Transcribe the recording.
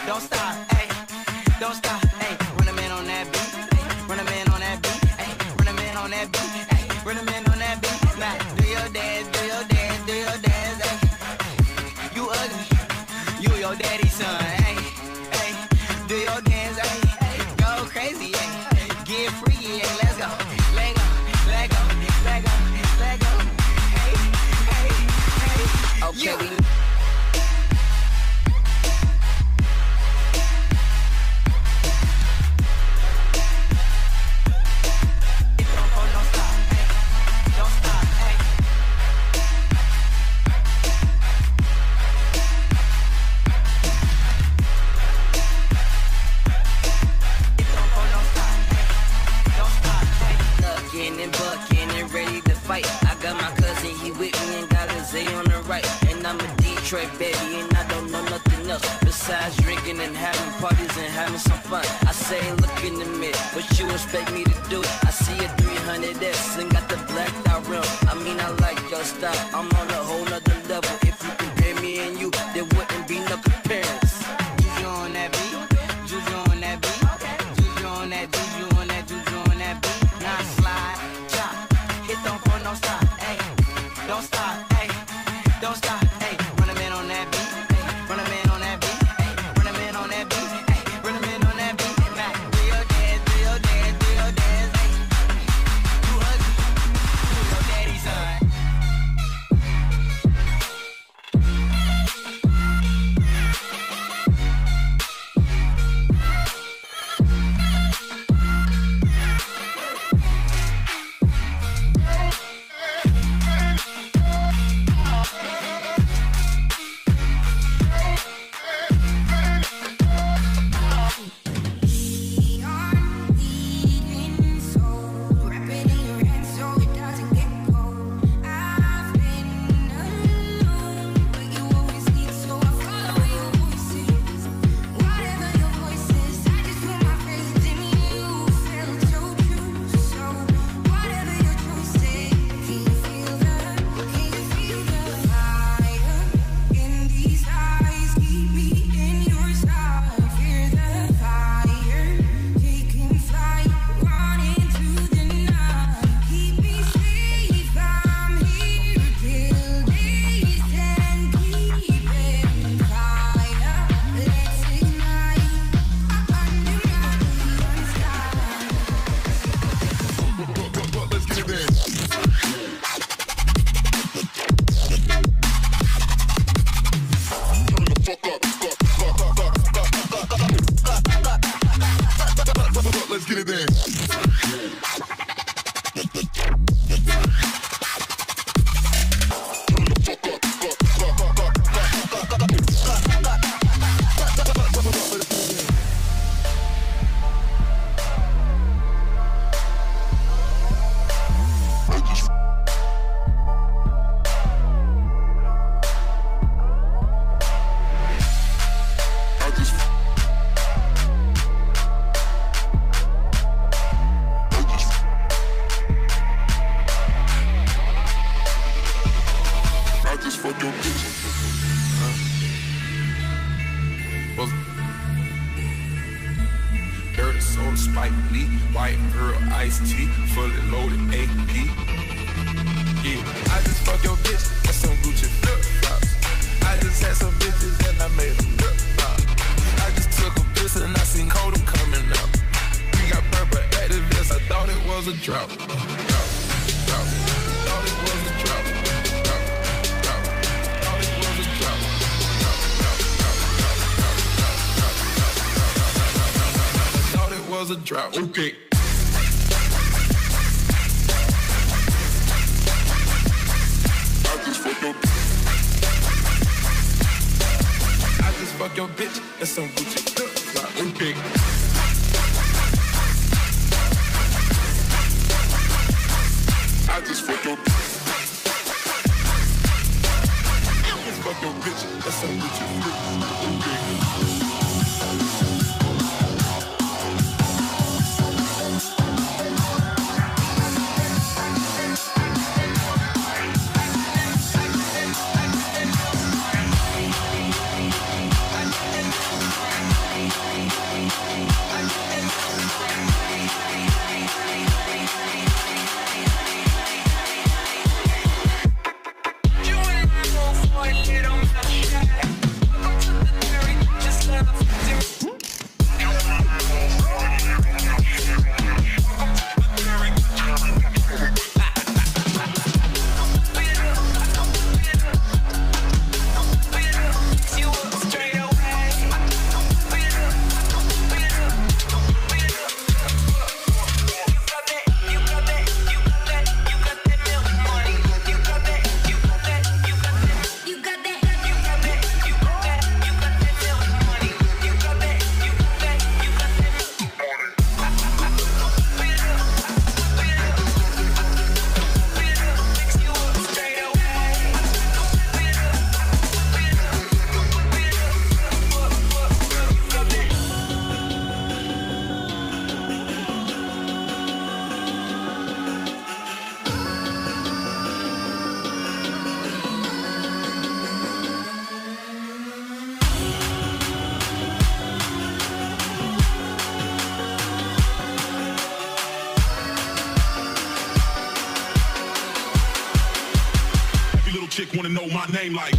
don't stop, hey, don't stop, hey. Run a man on that beat, run a man on that beat, hey, run a man on that beat, hey, run a man on that beat. Now do your dance, do your dance, do your dance, hey. You ugly, you your daddy's son, hey, hey. Do your dance, hey, go crazy, hey. Get free, yeah, let's go, let go, let go, let go, let go, hey, hey, hey. Okay, we. And bucking and ready to fight. I got my cousin, he with me and got a Z on the right. And I'm a Detroit baby and I don't know nothing else besides drinking and having parties and having some fun. I say look in the mirror, what you expect me to do? I see a 300S and got the blacked out rim. I mean I like your style, I'm on a whole nother level. If you compare me and you, there wouldn't be no comparison. Juju on that beat, Juju on that beat, Juju on that, Juju on that, Juju on that beat. Now slide, chop, hit don't fall, don't stop, hey, don't stop, hey, don't stop, hey. Run a man on that beat, hey, run a man on that beat, hey, run a man on that beat, hey, run a man on that beat. Now do your dance, do your dance, do your dance, hey. You ugly, you your daddy's son. Was a drought. Okay. I just fuck your bitch. That's some Gucci. Okay. I just fuck your bitch. I just fuck your bitch. That's some Gucci. Okay. chick wanna know my name like